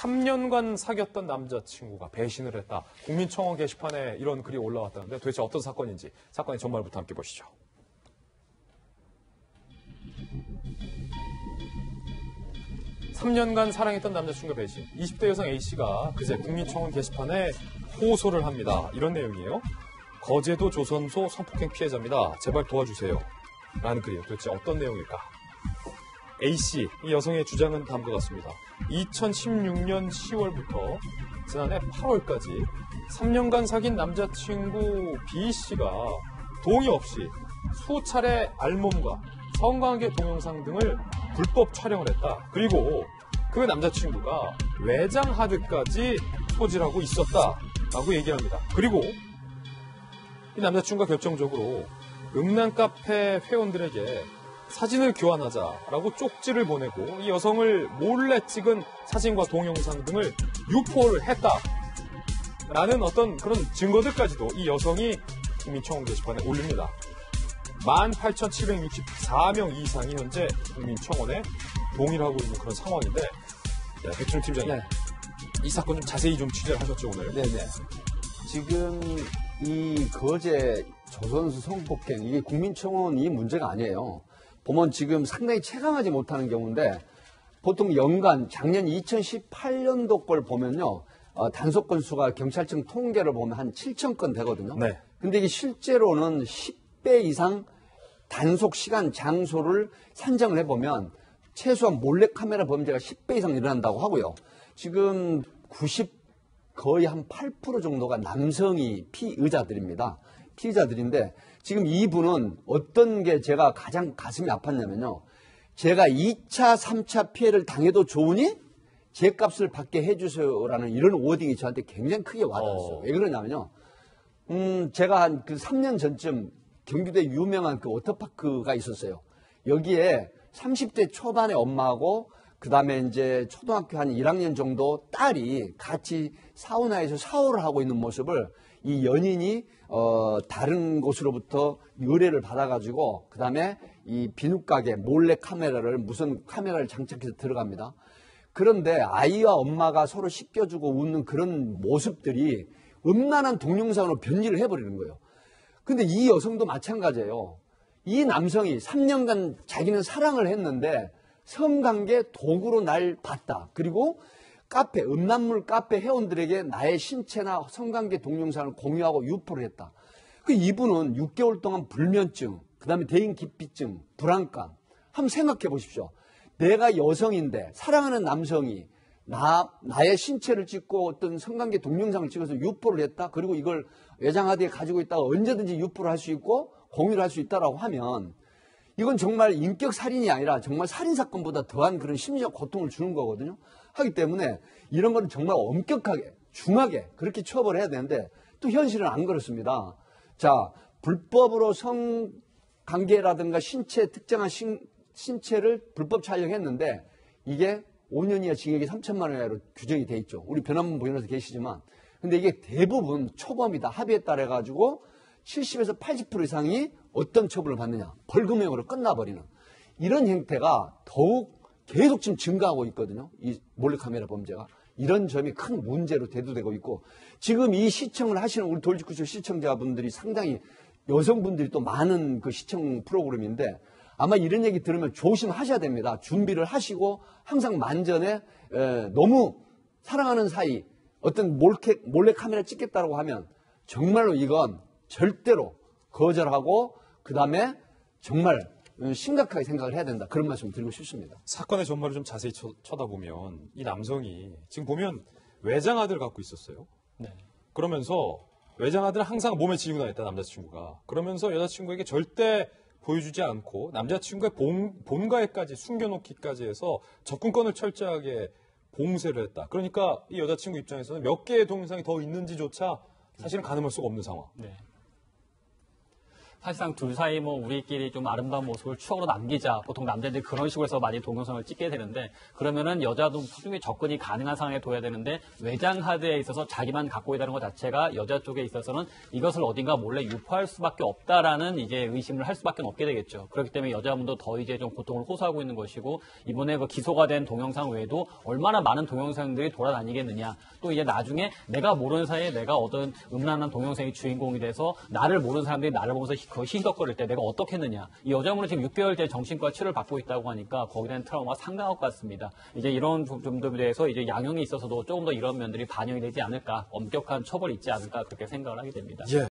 3년간 사귀었던 남자친구가 배신을 했다. 국민청원 게시판에 이런 글이 올라왔다는데 도대체 어떤 사건인지 사건의 전말부터 함께 보시죠. (3년간) 사랑했던 남자친구 배신. 20대 여성 A씨가 그제 국민청원 게시판에 호소를 합니다. 이런 내용이에요. 거제도 조선소 성폭행 피해자입니다. 제발 도와주세요. 라는 글이에요. 도대체 어떤 내용일까? A씨, 이 여성의 주장은 다음과 같습니다. 2016년 10월부터 지난해 8월까지 3년간 사귄 남자친구 B씨가 동의 없이 수차례 알몸과 성관계 동영상 등을 불법 촬영을 했다. 그리고 그 남자친구가 외장 하드까지 소지하고 있었다라고 얘기합니다. 그리고 이 남자친구가 결정적으로 음란 카페 회원들에게 사진을 교환하자라고 쪽지를 보내고 이 여성을 몰래 찍은 사진과 동영상 등을 유포를 했다라는 어떤 그런 증거들까지도 이 여성이 국민청원 게시판에 올립니다. 18,764명 이상이 현재 국민청원에 동의를 하고 있는 그런 상황인데, 네, 백준호 팀장님, 네. 이 사건 좀 자세히 좀 취재를 하셨죠, 오늘? 네네. 지금 이 거제 조선소 성폭행, 이게 국민청원이 문제가 아니에요. 보면 지금 상당히 체감하지 못하는 경우인데, 보통 연간 작년 2018년도 걸 보면요, 단속 건수가 경찰청 통계를 보면 한 7,000건 되거든요. 네. 근데 이게 실제로는 10배 이상 단속 시간, 장소를 산정을 해보면 최소한 몰래카메라 범죄가 10배 이상 일어난다고 하고요. 지금 거의 한 8% 정도가 남성이 피의자들입니다. 피의자들인데 지금 이분은 어떤 게 제가 가장 가슴이 아팠냐면요. 제가 2차, 3차 피해를 당해도 좋으니 제 값을 받게 해주세요라는 이런 워딩이 저한테 굉장히 크게 와닿았어요. 왜 그러냐면요. 제가 한 그 3년 전쯤 경기도에 유명한 그 워터파크가 있었어요. 여기에 30대 초반의 엄마하고 그 다음에 이제 초등학교 한 1학년 정도 딸이 같이 사우나에서 샤워를 하고 있는 모습을 이 연인이 다른 곳으로부터 의뢰를 받아가지고 그 다음에 이 비누가게 몰래 카메라를 무슨 카메라를 장착해서 들어갑니다. 그런데 아이와 엄마가 서로 씻겨주고 웃는 그런 모습들이 음란한 동영상으로 변질을 해버리는 거예요. 근데 이 여성도 마찬가지예요. 이 남성이 3년간 자기는 사랑을 했는데 성관계 도구로 날 봤다. 그리고 음란물 카페 회원들에게 나의 신체나 성관계 동영상을 공유하고 유포를 했다. 그 이분은 6개월 동안 불면증, 그 다음에 대인 기피증, 불안감. 한번 생각해 보십시오. 내가 여성인데 사랑하는 남성이 나의 신체를 찍고 어떤 성관계 동영상을 찍어서 유포를 했다. 그리고 이걸 외장하드에 가지고 있다가 언제든지 유포를 할 수 있고 공유를 할 수 있다라고 하면 이건 정말 인격 살인이 아니라 정말 살인사건보다 더한 그런 심리적 고통을 주는 거거든요. 하기 때문에 이런 거는 정말 엄격하게, 중하게 그렇게 처벌해야 되는데 또 현실은 안 그렇습니다. 자, 불법으로 성관계라든가 특정한 신체를 불법 촬영했는데 이게 5년 이하 징역이 3천만 원 이하로 규정이 돼 있죠. 우리 변호사분 보시면서 계시지만. 근데 이게 대부분 초범이다. 합의에 따라 가지고 70에서 80% 이상이 어떤 처벌을 받느냐. 벌금형으로 끝나버리는. 이런 형태가 더욱 계속 지금 증가하고 있거든요. 이 몰래카메라 범죄가. 이런 점이 큰 문제로 대두되고 있고 지금 이 시청을 하시는 우리 돌직구쇼 시청자분들이 상당히 여성분들이 또 많은 그 시청 프로그램인데 아마 이런 얘기 들으면 조심하셔야 됩니다. 준비를 하시고 항상 만전에 너무 사랑하는 사이 어떤 몰래 카메라 찍겠다고 하면 정말로 이건 절대로 거절하고 그 다음에 정말 심각하게 생각을 해야 된다. 그런 말씀 드리고 싶습니다. 사건의 전말을 좀 자세히 쳐다보면 이 남성이 지금 보면 외장하드를 갖고 있었어요. 네. 그러면서 외장하드를 항상 몸에 지니고 다녔다 남자친구가. 그러면서 여자친구에게 절대 보여주지 않고 남자친구의 본가에까지 숨겨놓기까지 해서 접근권을 철저하게 봉쇄를 했다. 그러니까 이 여자친구 입장에서는 몇 개의 동영상이 더 있는지조차 사실은 가늠할 수가 없는 상황. 네. 사실상 둘 사이 뭐 우리끼리 좀 아름다운 모습을 추억으로 남기자. 보통 남자들이 그런 식으로 해서 많이 동영상을 찍게 되는데 그러면은 여자도 충분히 접근이 가능한 상황에 둬야 되는데 외장 하드에 있어서 자기만 갖고 있다는 것 자체가 여자 쪽에 있어서는 이것을 어딘가 몰래 유포할 수밖에 없다라는 이제 의심을 할 수밖에 없게 되겠죠. 그렇기 때문에 여자분도 더 이제 좀 고통을 호소하고 있는 것이고 이번에 그 기소가 된 동영상 외에도 얼마나 많은 동영상들이 돌아다니겠느냐. 또 이제 나중에 내가 모르는 사이에 내가 어떤 음란한 동영상의 주인공이 돼서 나를 모르는 사람들이 나를 보면서 그 힐덕거릴 때 내가 어떻게 했느냐. 이 여자분은 지금 6개월째 정신과 치료를 받고 있다고 하니까 거기에 대한 트라우마가 상당할 것 같습니다. 이제 이런 점들에 대해서 이제 양형에 있어서도 조금 더 이런 면들이 반영이 되지 않을까, 엄격한 처벌이 있지 않을까 그렇게 생각을 하게 됩니다. 예.